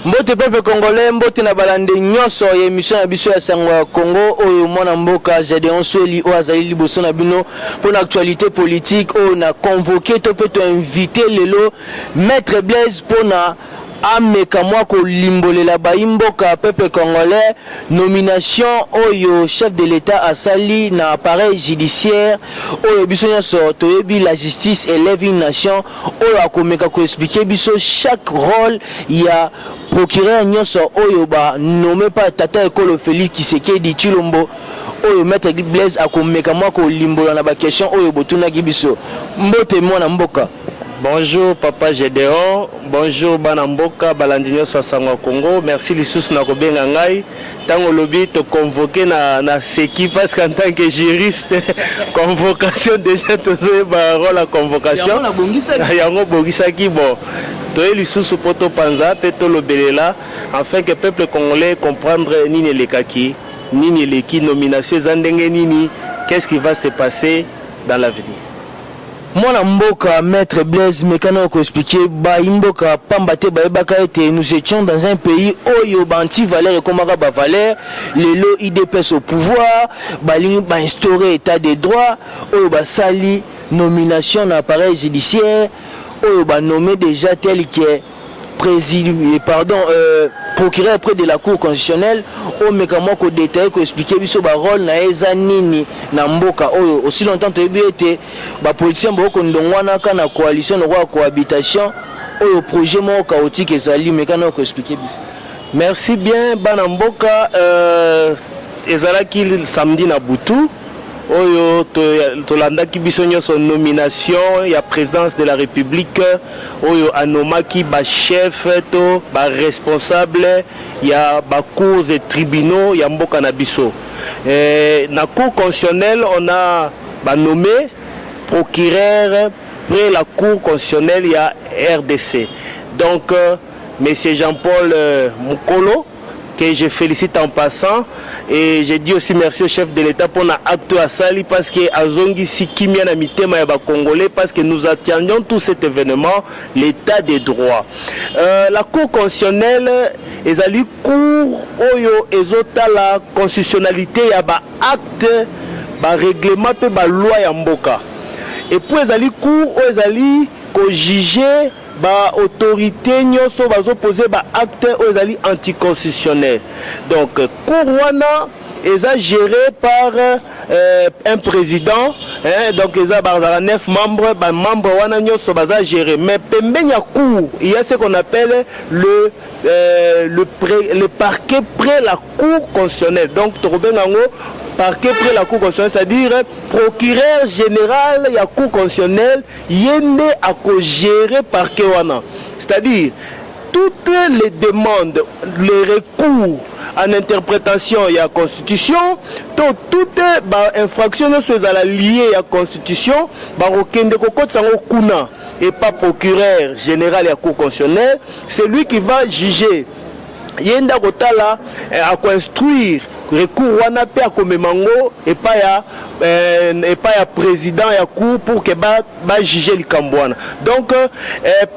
Mbote peuple congolais, mbote na balande nyonso ya émission ya biso ya sango ya Congo oyo mwana mboka Gédéon Sweli o azali liboso na bino pour l'actualité politique o na convoqué to peut inviter lelo Maître Blaise pour na ameka mwako limbolela baimboka peuple congolais nomination oyo chef de l'état asali na appareil judiciaire oyo biso nyonso toyebi la justice élève une nation oyo akomeka ko expliquer biso chaque rôle ya procureur nyonso oyo ba nommé par tata ekolo Félix Tshisekedi Tshilombo oyo Maître Blaise akomeka mwako limbola na ba question oyo botuna kibiso mbote mwana mboka. Bonjour Papa Gédéon, bonjour Banamboka, Balandinyo Sosango Congo, merci Lissous Nakobenga Ngai. Tango lobby te convoqué na seki parce qu'en tant que juriste, convocation déjà tout ça rôle la convocation. Yango bongisaki bon. Toye Lissous poto panza peto lobelela afin que peuple congolais comprendre nini lekaki, nini leki nomination zandenge nini, qu'est-ce qui va se passer dans l'avenir. Mwana mboka Maître Blaise mekano ko expliquer ba imboka pambate ba ebaka ete nous étions dans un pays oyo banti valeur komaka ba valeur lelo IDPS au pouvoir balingi ba instaurer état de droit oyo ba sali nomination na appareil judiciaire oyo ba nommé déjà tel que procureur près de la cour constitutionnelle au mécanisme ko détailler ko expliquer biso ba rôle na eza nini na mboka oyo aussi longtemps to ebité ba politiciens boko ndongwana ka na coalition na cohabitation oyo projet mo chaotique ezali mécanisme ko expliquer biso. Merci bien bana mboka ezalaki samedi na butu oyo tolandaki biso nyonso nomination ya présidence de la république oyo anomaki ba chef to ba responsable ya ba cours et tribunaux ya mboka na biso na cour constitutionnelle on a ba nommé procureur près la cour constitutionnelle ya RDC donc monsieur Jean-Paul Mukolo que je félicite en passant et je dis aussi merci au chef de l'État pour l'acte à Sali parce que azongi sikimia na mitema ya ba Congolais parce que nous attendions tout cet événement l'état des droits. La cour constitutionnelle ezali cour oyo ezota la constitutionnalité ya ba acte ba règlement pe ba loi ya mboka. Et puis ezali cour oyo ezali ko juger ba autorité nyonso bazo poser ba acte aux anticonstitutionnels. Donc Kourouana est géré par un président donc ils ont 9 membres ba membre wana nyonso baza géré mais pembenya cour il y a ce qu'on appelle le parquet près la cour constitutionnelle donc tobengango parquet près la cour constitutionnelle, c'est-à-dire procureur général ya cour constitutionnelle yende à gérer parquet wana. C'est-à-dire toutes les demandes, les recours en interprétation de la constitution, toutes les infractions sont liées à la constitution, et pas procureur général de la cour constitutionnelle, c'est lui qui va juger. Yenda kotala à construire recours wana pe akomemango et pas ya président ya cour pour que ba juger likambwana. Donc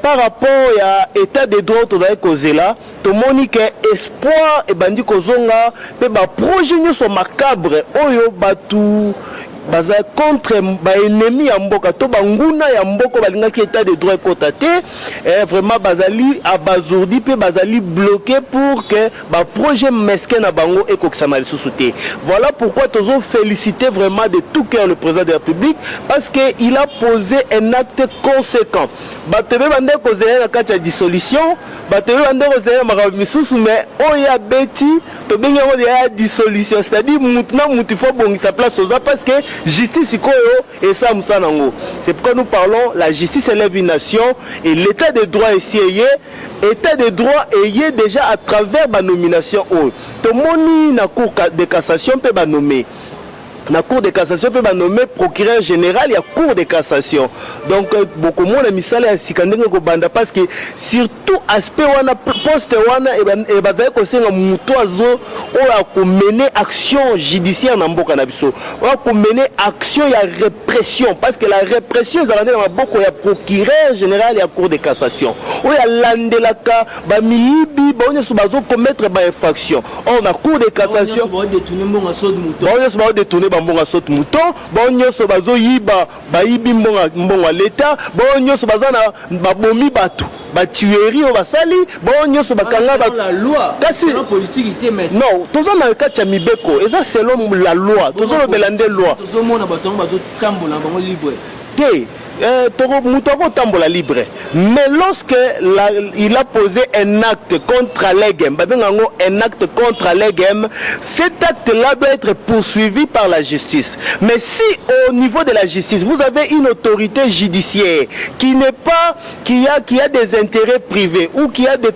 par rapport à état de droit to dai kozela to moni que espoir e bandi kozonga pe ba projet nyoso macabre oyo batu baza contre ba ennemi ya mboka to banguna ya mboko balingaki état de droit kotate vraiment bazali abazourdi pe bazali bloqué pour que ba projet mesquin na bango ekokisama lisusuté. Voilà pourquoi tozo féliciter vraiment de tout cœur le président de la République parce que il a posé un acte conséquent. Batebe bande kozela na kati ya dissolution, batebe bande kozela marabi misusu mais oya beti to benga ya dissolution, c'est-à-dire mutna mutifo bongisa place oza parce que justice et ça c'est pourquoi nous parlons la justice élève une nation et l'état de droit ici état de droit est déjà à travers ma nomination tout le monde na cour de cassation peut ba nommer la Cour de cassation peut nommer procureur général et la Cour de cassation. Donc beaucoup moins de misale à Sikandenge Kobanda parce que surtout aspect wana poste wana et bazali ko senga muto azo o ko mener action judiciaire na mboka na biso. O ko mener action ya répression parce que la répression ezalandi na maboko ya procureur général et la Cour de cassation. O ya landelaka ba miyibi ba onyeso bazo commettre ba infraction. Or na Cour de cassation ba détourner mbonga so de mouton. Ba onyeso ba détourner mbonga saute mouton, bon nyoso bazo yiba ba yibi mbonga l'État, bon nyoso bazana ba bomi batu, ba tuerie au basali, bon nyoso bakanga batu. La loi, selon politique il te met. Non, tozo na kacha mibeko, et ça selon la loi, tozo le belande loi. Tozo mona batongo bazo tambola bango libre. Te Moutoko tambola libre. Mais lorsque il a posé un acte contre Alegem, un acte contre Alegem, cet acte-là doit être poursuivi par la justice. Mais si au niveau de la justice, vous avez une autorité judiciaire qui n'est pas, qui a des intérêts privés ou qui a des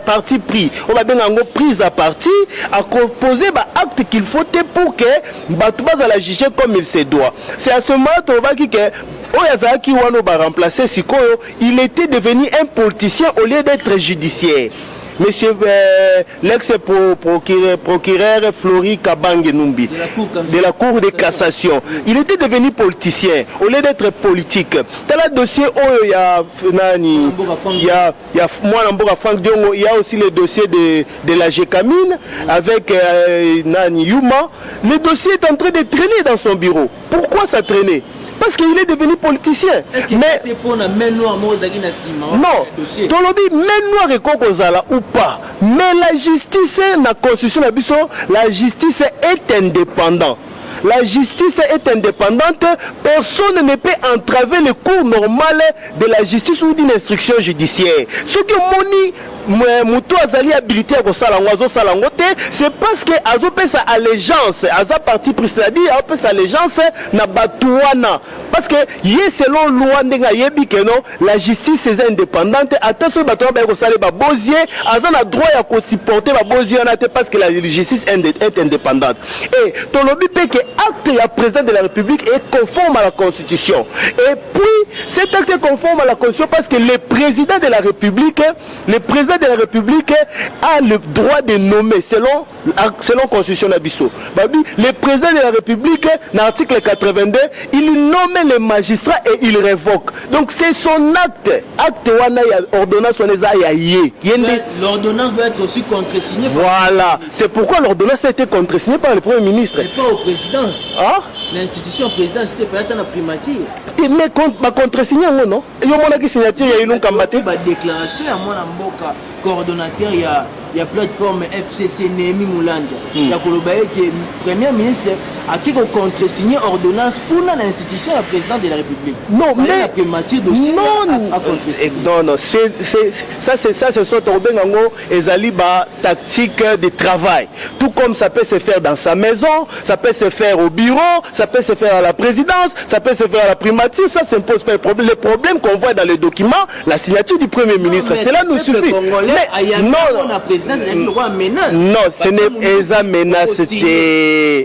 partis pris, on va bien prise à partie, à composer acte qu'il faut pour que Batouba la juger comme il se doit. C'est à ce moment où on va dire que Oyazaki Wano va remplacer Sikoyo, il était devenu un politicien au lieu d'être judiciaire. Monsieur l'ex-procureur Flori Kabange Numbi de la Cour de cassation, il était devenu politicien au lieu d'être politique. Dans le dossier, il y a aussi le dossier de la Gécamine avec Nani Yuma. Le dossier est en train de traîner dans son bureau. Pourquoi ça traînait? Parce qu'il est devenu politicien. Est-ce qu'il était pour la main noire Mozagi Nassima? Non. Tolobi main noire et Kokozala ou pas. Mais la justice, la constitution, la justice est indépendante. La justice est indépendante. Personne ne peut entraver le cours normal de la justice ou d'une instruction judiciaire. Ce que Moni Moutou Azali habilité à Salangozo Salangote, c'est parce que Azo peut sa allégeance, Aza parti pris, c'est-à-dire Azo peut sa allégeance na Batouana. Parce que selon loi Nenga Yebi que non, la justice est indépendante. Attention, Batouana va saler Babosier, Aza na droit à supporter Babosier parce que la justice est indépendante. Et ton lobby peut que acte ya président de la République est conforme à la Constitution. Et puis cet acte est conforme à la Constitution parce que le président de la République, a le droit de nommer selon Constitution Nabiso. Le président de la République, dans l'article 82, il nomme les magistrats et il révoque. Donc c'est son acte. Acte wana ya ordonnance ya yé. L'ordonnance doit être aussi contresignée. Voilà. C'est pourquoi l'ordonnance a été contresignée par le Premier ministre. Mais pas aux présidences. Ah? L'institution présidence c'était fait la primature. Mais contresigné non? Il y a une signature, il y a une combattu. Déclaration à mon amboka coordonnateur il y a plateforme FCC Némi Moulanja. Il y a que premier ministre a qui contresigné ordonnance pour l'institution et le président de la République. Non, mais la primature dossier non, ça ce sont les alibas tactiques de travail. Tout comme ça peut se faire dans sa maison, ça peut se faire au bureau, ça peut se faire à la présidence, ça peut se faire à la primature, ça ne pose pas de problème. Le problème qu'on voit dans les documents, la signature du Premier ministre, cela nous suffit. Non, ce n'est pas menace.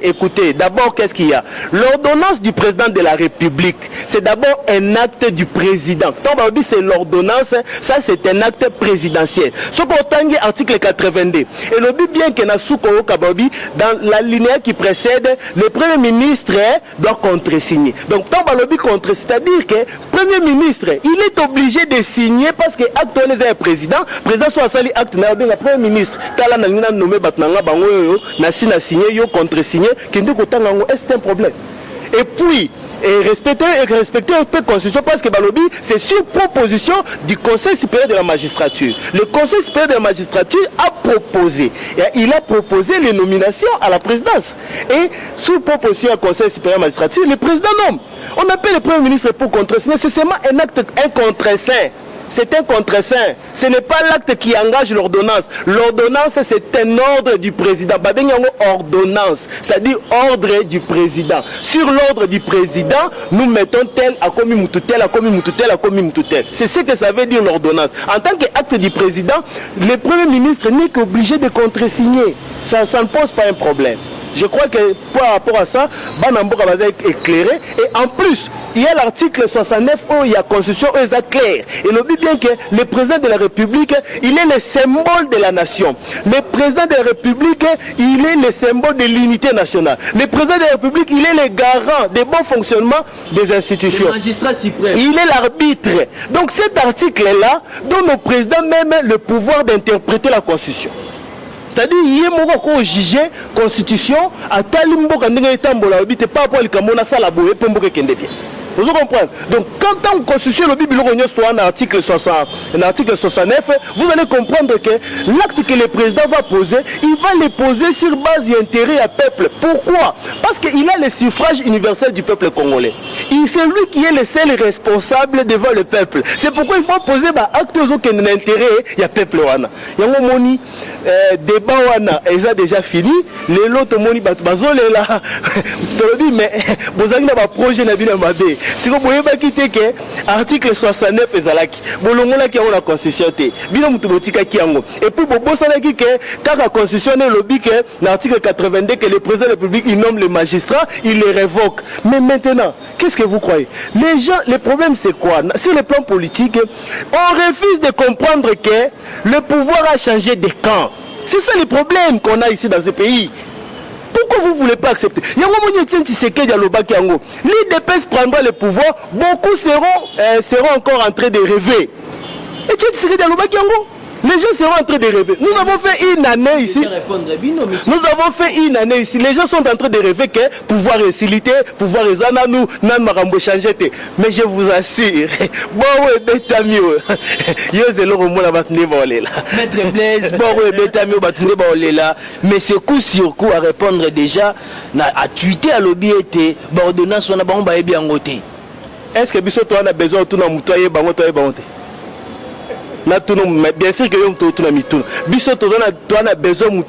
Écoutez, d'abord, qu'est-ce qu'il y a? L'ordonnance du président de la République, c'est d'abord un acte du président. Quand on dit c'est l'ordonnance, ça c'est un acte présidentiel. Ce qu'on tangue article 82. Et le but bien que Nasuko Kababi, dans la linéa qui précède, le Premier ministre doit contresigner. Donc, tant que le but contre, c'est-à-dire que le Premier ministre, il est obligé de signer parce que acte on est un président soit sali acte na le Premier ministre, tala na ngina nommé batnanga bango yo na signé yo contre-signé, kindi kotanga ngo est un problème. Et puis respecter la constitution parce que Balobi c'est sur proposition du Conseil supérieur de la magistrature. Le Conseil supérieur de la magistrature a proposé, il a proposé les nominations à la présidence et sous proposition du Conseil supérieur de la magistrature, le président nomme. On appelle le Premier ministre pour contresigner, c'est seulement un acte, un contre-saint. C'est un contre-saint. Ce n'est pas l'acte qui engage l'ordonnance. L'ordonnance, c'est un ordre du président. Ordonnance, c'est-à-dire ordre du président. Sur l'ordre du président, nous mettons tel, à commis moututel, à commis moututel, à commis moututel. C'est ce que ça veut dire l'ordonnance. En tant qu'acte du président, le Premier ministre n'est qu'obligé de contresigner. Ça ne pose pas un problème. Je crois que par rapport à ça, Banamboka va être éclairé. Et en plus, il y a l'article 69 où il y a constitution où il est clair. Et on dit bien que le président de la République, il est le symbole de la nation. Le président de la République, il est le symbole de l'unité nationale. Le président de la République, il est le garant des bons fonctionnements des institutions. Le magistrat suprême. Il est l'arbitre. Donc cet article-là donne au président même le pouvoir d'interpréter la constitution. C'est-à-dire il y a un juge constitution à Talimbo quand il est en Bolivie, pas pour le Camona Salabo et pour le Kende bien. Vous comprenez? Donc, quand on constitue le Bible soit un article 69, vous allez comprendre que l'acte que le président va poser, il va le poser sur base d'intérêt à peuple. Pourquoi? Parce qu'il a le suffrage universel du peuple congolais. C'est lui qui est le seul responsable devant le peuple. C'est pourquoi il faut poser acte aux autres intérêt il y a peuple wana. Il y a un moni débat wana, ils ont déjà fini. Les autres moni bazole là. Tu dis mais vous avez un projet na bina mabe. Si vous voyez que l'article 69 est là, vous avez la constitution. Et puis, vous savez que quand la constitution est lobby, l'article 82, que le président de la République il nomme les magistrats, il les révoque. Mais maintenant, qu'est-ce que vous croyez? Les gens, le problème c'est quoi? Sur le plan politique, on refuse de comprendre que le pouvoir a changé de camp. C'est ça le problème qu'on a ici dans ce pays. Pourquoi vous ne voulez pas accepter? L'IDPS prendra le pouvoir, beaucoup seront encore en train de rêver. Et les gens seront en train de rêver. Nous avons fait une année ici. Nous avons fait une année ici. Les gens sont en train de rêver que pouvoir résiliter, pouvoir rézana nous, n'en marambo changer. Mais je vous assure, bon ouais, bétamio. Yozelo romona batne baolela. Maître Blaise, bon ouais, bétamio batne baolela. Mais c'est coup sur coup à répondre déjà, à tweeter à l'objet, ordonnance on a bon ba ebi angote. Est-ce que biso toi on a besoin de tout na mutoye bangote bangote? Bien sûr que nous avons besoin de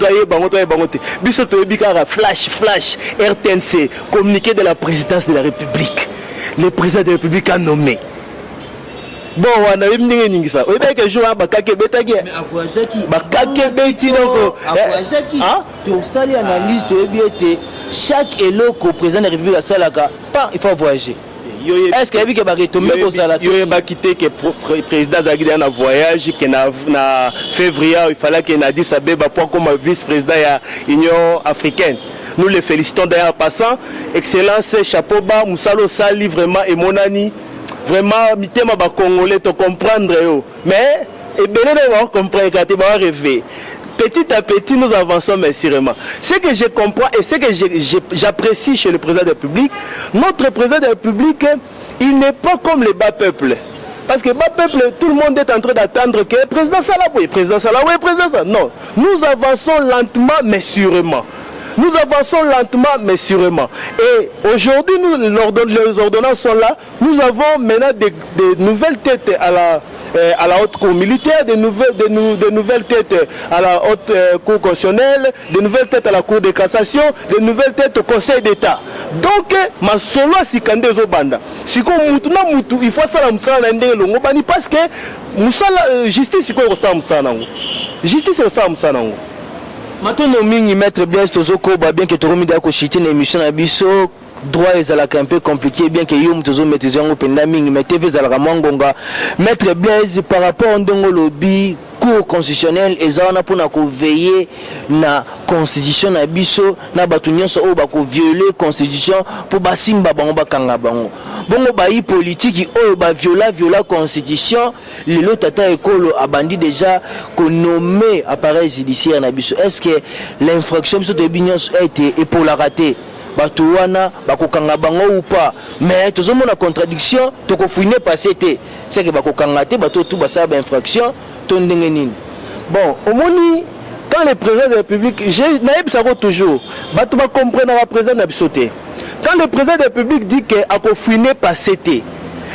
flash RTNC communiqué de la présidence de la République. Le président de la République a nommé. Bon, on a eu ça. Oui, mais que je vois bakake betagi. Mais avoisaki. Bakake beti donc. Avoisaki. Tu sali analyse de EBT. Chaque élo que président de la République a salaka, pas il faut voyager. Est-ce qu'il y a eu des retombées pour ça? Il y a quitté que le président Zagui a un voyage qui en février, il fallait qu'il ait dit ça comme vice-président de l'Union africaine. Nous les félicitons d'ailleurs passant. Excellence, chapeau bas, Moussalo Sali vraiment et Monani. Vraiment, mitema ba Congolais te comprendre. Mais, et bien, on va comprendre quand tu vas rêver. Petit à petit, nous avançons, mais sûrement. Ce que je comprends et ce que j'apprécie chez le président de la République, notre président de la République, il n'est pas comme les bas peuples. Parce que bas peuple, tout le monde est en train d'attendre que le président Salaboué, président Salaboué, président Salaboué. Non, nous avançons lentement, mais sûrement. Nous avançons lentement, mais sûrement. Et aujourd'hui, les ordonnances sont là. Nous avons maintenant des nouvelles têtes à la haute cour militaire, des nouvelles têtes à la haute cour constitutionnelle, des nouvelles têtes à la cour de cassation, des nouvelles têtes au conseil d'État. Donc, ma solo sikande zobanda. Si il faut ça la musala ndenge longo bani parce que musala justice ko ko musala nango. Justice ko sa musala nango. Maintenant, mingi maître Blaise Tozoko, bien que tu remis d'accord chiter une émission à biso, droit est un peu compliqué, bien que yom tozo mettez en open mingi, mais TV zalaka mangonga. Maître Blaise, par rapport à ndongo lobby, cour constitutionnel, et ça on a pour veiller na constitution na biso, na batunyon so o bako violer constitution pour basimba bango bakanga bango. Bongo bayi politique o ba viola constitution, lelo tata ekolo abandi déjà ko nommé appareil judiciaire na biso. Est-ce que l'infraction biso de bignon a été et pour la rater? Batouana bakokanga bango ou pas? Mais tozomona contradiction, toko fouiner passer té. C'est que bakokanga té bato tout basa ba infraction. Bon, au moni, quand le président de la République, j'ai toujours, bato va comprendre la président de la République. Quand le président de la République dit qu'il a fouiné par CT,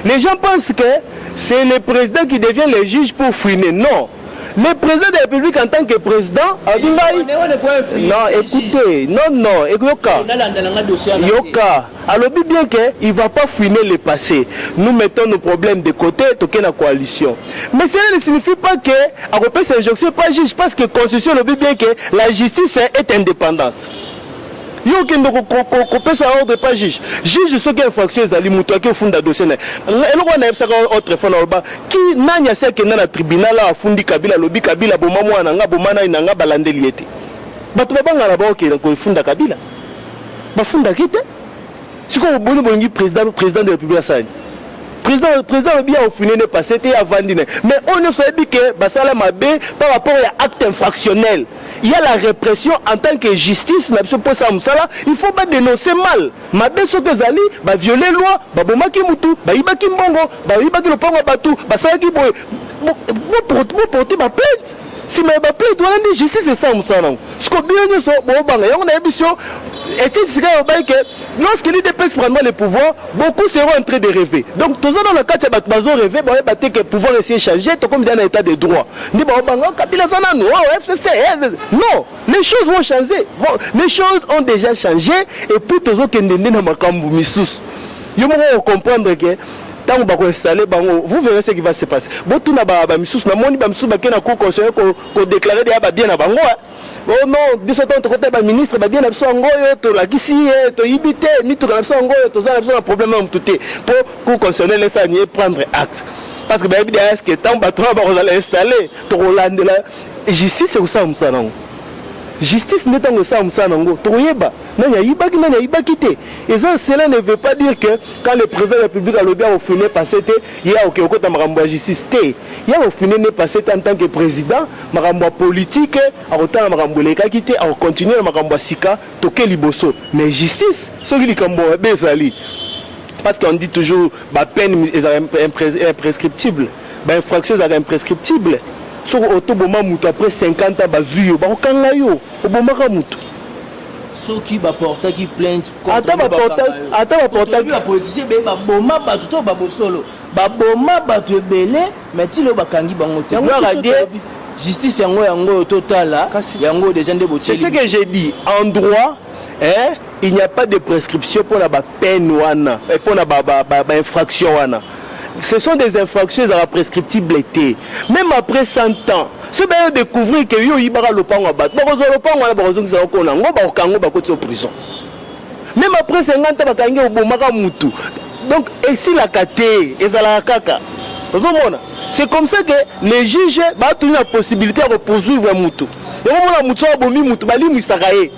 les gens pensent que c'est le président qui devient le juge pour fouiner. Non. Le président de la République en tant que président a dit non, écoutez, non, Yoka, alors bien qu'il ne va pas fouiner le passé. Nous mettons nos problèmes de côté, toquer la coalition. Mais cela ne signifie pas que à repérer cette injonction pas juge, parce que la Constitution le dit bien que la justice est indépendante. yo kende ko pesa ordre pas juge ce qui infraction ezali mutu ake funda dossier na eloko na yebisaka autre fois na loba ki nani ase akenda na tribunal afundi Kabila lobi Kabila boma mwana nga boma na inanga balandeli ete bato babanga na baokenda kofunda Kabila bafunda kite siko boni bolingi président de la République asani président bien au fini ne passé te avandine mais on ne sait que basala mabe par rapport à acte infractionnel il y a la répression en tant que justice na biso posa musala il faut pas dénoncer mal mabe so que zali ba violer loi ba bomaki mutu ba ibaki mbongo ba ibaki lopango batu basala ki boy porter ba plainte si mais ba plainte wana ndi justice c'est ça musala ce que bien so bo banga yango na biso et tu que lorsque l'IDPS prendra le pouvoir, beaucoup seront en train de rêver. Donc, tous dans le cas de Batmazo rêver, que le pouvoir essayer de changer, comme dans l'état de droit. Non, les choses vont changer. Les choses ont déjà changé et pour tous ceux qui sont dans ma cambu missus. Vous devez comprendre que tant que vous installez, vous verrez ce qui va se passer. Si vous avez missus, vous avez déclaré bien à Bango. Oh non, biso ton côté ba ministre ba bien abso ngoyo to la kisi to ibité ni to la abso ngoyo to za abso problème am touté pour concerner les saniers prendre acte parce que ba bi est-ce que tant ba trois ba aller installer to Hollande la justice c'est ça musana justice n'est pas ça musana ngo to yeba nanya ibaki te et ça cela ne veut pas dire que quand le président de la République a le bien au fini passé il y a aucun côté marambo justice té il y a au fini ne passé en tant que président marambo politique a autant marambo les quitté a continuer marambo sika toke liboso mais justice ce qui likambo bezali parce qu'on dit toujours ba peine est imprescriptible ba infraction est imprescriptible sur autoboma mutu après 50 ans ba vu ba okanga yo obomaka mutu ceux qui portent qui plainte contre les politiciens ba boma ba tout ba bosolo ba boma ba te belé mais ti lo bakangi bango te gloire à Dieu justice yango total yango des gens de botier. C'est ce que j'ai dit en droit hein il n'y a pas de prescription pour la peine wana et pour la infraction wana. Ce sont des infractions à la prescriptibilité. Même après 100 ans, ce bien découvrir que yo ibara le pango bat. Borozo le pango la borozo qui s'en connaît. Ngo ba kango ba côté prison. Même après 50 ans ba kangi obomaka mutu. Donc ici la katé ezala kaka. C'est comme ça que les juges ba tenu la possibilité de poursuivre mutu. Et on mutu abomi mutu bali musakaye.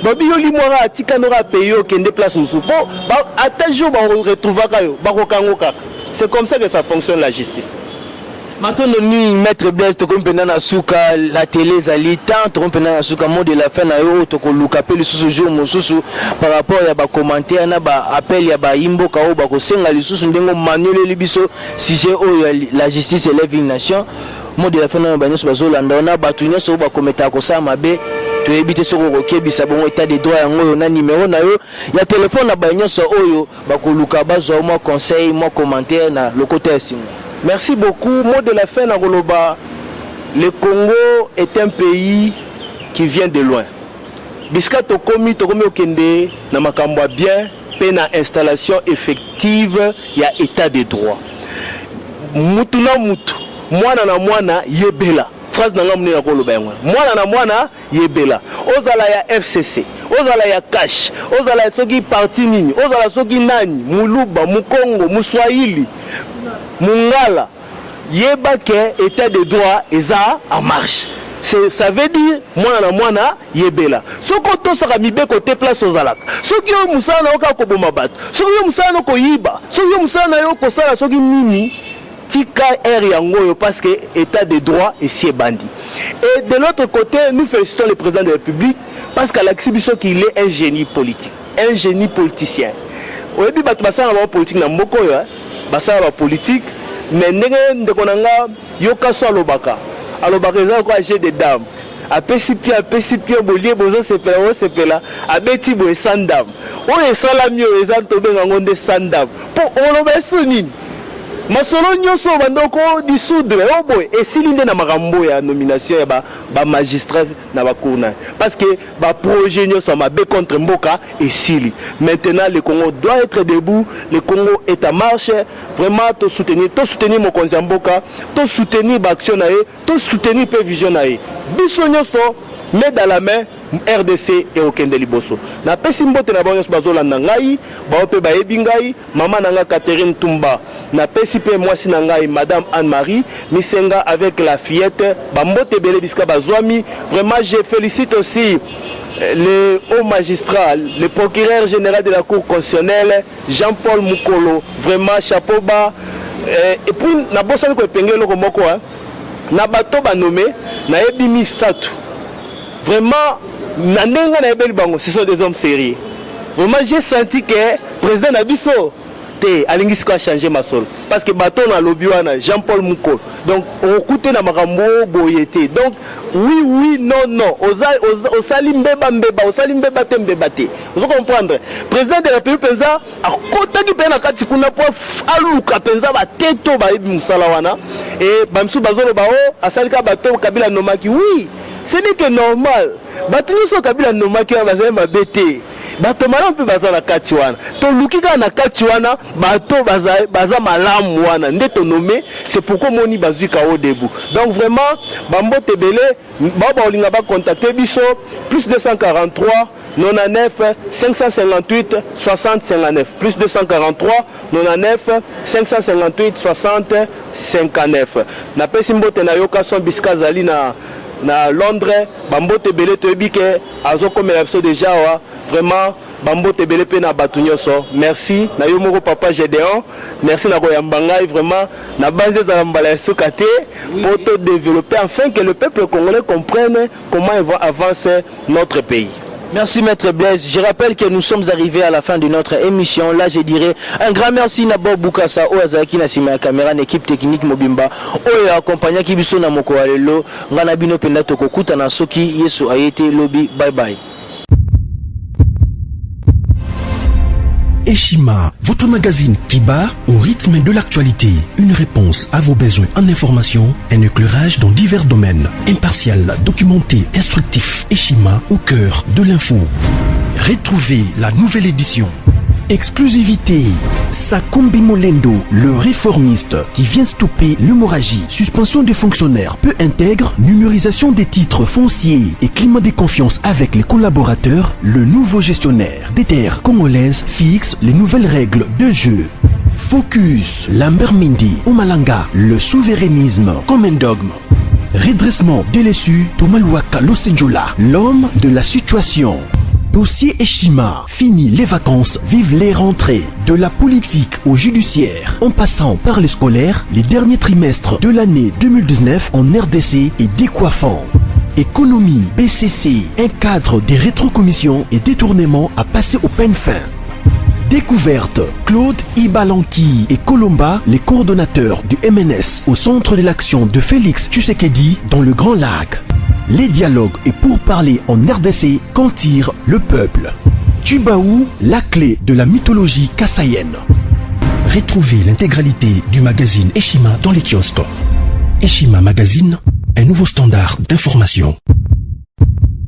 Babi yo limora atika nora payo kende place musupo ba atajo ba retrouvaka yo ba kokango kaka. C'est comme ça que ça fonctionne la justice. Maintenant, nous, maître Blaise, tu comprends na souka la télé zali tant tu comprends na souka mot de la fin na yo to ko lukapeli susu jour mosusu par rapport ya ba commentaire na ba appel ya ba imbo ka o ba ko senga lisusu ndengo manuel libiso sujet o la justice élève une nation mot de la fin na ba nyoso bazolanda na ba tu nyoso ba kometa ko sa mabe to ebite soko ko kebisa bongo état de droit yango na numéro na yo ya téléphone na ba nyoso oyo ba ko luka bazo mo conseil mo commentaire na le côté singa. Merci beaucoup. Mot de la fin, Nagoloba. Le Congo est un pays qui vient de loin. Biska Tokomi Okende, Namakamba bien, peine à installation effective, il y a état de droit. Mutuna mutu, mwana na mwana yebela. Phrase na ngamuni na koloba yango. Mwana na mwana yebela. Ozala ya FCC, ozala ya cash, ozala ya soki parti nini, ozala soki nani, muluba, mukongo, muswahili. Mungala yeba ke état de droit eza en marche. Ça veut dire mwana yebela. Soko to saka mibe côté place ozalaka. Soki yo musana oka ko boma bat. Soki yo musana ko yiba. Soki yo musana yo ko sala soki nini tika yango yo parce que état de droit est si bandit. Et de l'autre côté, nous félicitons le président de la République parce qu'à l'exhibition qu'il est un génie politique, un génie politicien. Oyebi bat basana ba politique na mboko yo. Basala la politique mais ndenge konanga yoka so alobaka eza ko âgé de dames apesi pia bolie bozo sepela abeti bo sandam o esala mio eza tobenga ngonde sandam po oloba sunini masolo nyoso bandoko dissoudre oboy esilinde na makambo ya nomination ya ba magistrat na ba courna parce que ba projet nyoso mabe contre mboka esili. Maintenant le Congo doit être debout, le Congo est en marche, vraiment to soutenir mon konzi mboka, to soutenir ba action nae, to soutenir pe vision nae. Biso nyoso mais dans la main RDC et okende liboso. Na pesi mbote na banyo bazolanda ngai, ba pe ba yebi ngai, maman nanga Catherine Tumba. Na pesi pe mwasi na ngai madame Anne-Marie Misenga avec la fillette, ba mbote belé biska bazwami. Vraiment je félicite aussi le haut magistrat, le procureur général de la Cour constitutionnelle, Jean-Paul Mukolo. Vraiment chapeau bas. Et puis na bossa ko pengelo ko moko na bato ba nommé na yebi misatu. Vraiment nandenga na yebeli bango, ce sont des hommes sérieux. Vraiment j'ai senti que président Nabiso te alingisi ko changer masolo parce que bato na lobby wana Jean-Paul Mukolo. Donc on écoute na makambo boyete. Donc oui non osali mbeba osali mbeba te mbeba te. Vous comprendre? Président de la République penza akota ki pena kati kuna po aluka penza ba teto ba yebi musala wana et bamsu bazolo ba o asali ka bato Kabila nomaki. Oui, ce n'est que normal. Bato nyonso Kabila nomaki wana bazali mabete. Bato malamu pe baza na kati wana. To lukika na kati wana bato baza malamu wana nde to nommé, c'est pourquoi moni bazuka au debout. Donc vraiment bambote belé baba olinga ba contacter biso plus 243 99 558 60 59 plus 243 99 558 60 59. Na pesi mbote na yoka son biska zali na Londres, bambote belé to ebike azo komela biso déjà wa vraiment bambote belé pe na batu nyoso. Merci na yo moko papa Gédéon, merci na koyamba ngai vraiment na banze za mbala suka te pour te développer afin que le peuple congolais comprenne comment il va avancer notre pays. Merci Maître Blaise. Je rappelle que nous sommes arrivés à la fin de notre émission. Là, je dirais un grand merci à Bob Boukassa, Oazaki Nasima Caméra, l'équipe technique Mobimba, Oya accompagné Kibiso Namoko Alelo, Nganabino Pendato Kokuta Nasoki, Yesu Ayete Lobby. Bye bye. Eshima, votre magazine qui bat au rythme de l'actualité. Une réponse à vos besoins en information, un éclairage dans divers domaines. Impartial, documenté, instructif. Eshima au cœur de l'info. Retrouvez la nouvelle édition. Exclusivité. Sakumbi Molendo, le réformiste qui vient stopper l'hémorragie, suspension des fonctionnaires peu intègre, numérisation des titres fonciers et climat de confiance avec les collaborateurs, le nouveau gestionnaire des terres congolaises fixe les nouvelles règles de jeu. Focus, Lambert Mindi, Omalanga, le souverainisme comme un dogme. Redressement délaissé, Tomaluaka Losenjola, l'homme de la situation. Dossier Eshima, fini les vacances, vive les rentrées. De la politique au judiciaire, en passant par les scolaires, les derniers trimestres de l'année 2019 en RDC est décoiffant. Économie, BCC, un cadre des rétrocommissions et détournements à passer au peine fin. Découverte, Claude Ibalanki et Colomba, les coordonnateurs du MNS au centre de l'action de Félix Tshisekedi dans le Grand Lac. Les dialogues et pourparlers en RDC qu'en tire le peuple. Tubaou, la clé de la mythologie kassaïenne. Retrouvez l'intégralité du magazine Eshima dans les kiosques. Eshima Magazine, un nouveau standard d'information.